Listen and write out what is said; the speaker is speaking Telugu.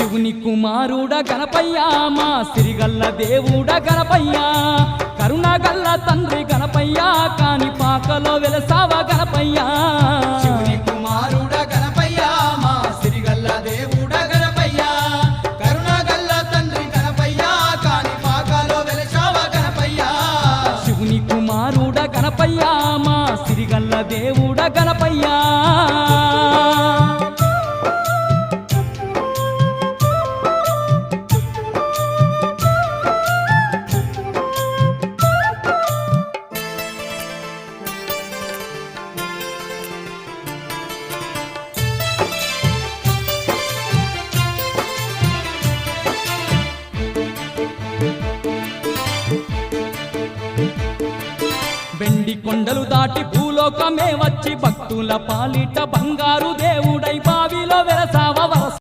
శివుని కుమారుడ గణపయ్య మా సిరిగల్ల దేవుడ గణపయ్య కరుణగల్ల తండ్రి గణపయ్య కాని పాకలో వెలసావ గణపయ్య శివుని కుమారుడ గణపయ్య మా సిరిగల్ల దేవుడ గణపయ్య కరుణగల్ల తండ్రి గణపయ్య కాని పాకలో వెలసావ గణపయ్య శివుని కుమారుడ గణపయ్య మా సిరిగల్ల దేవుడ గణపయ్య వెండి కొండలు దాటి భూలోకమే వచ్చి భక్తుల పాలిట బంగారు దేవుడు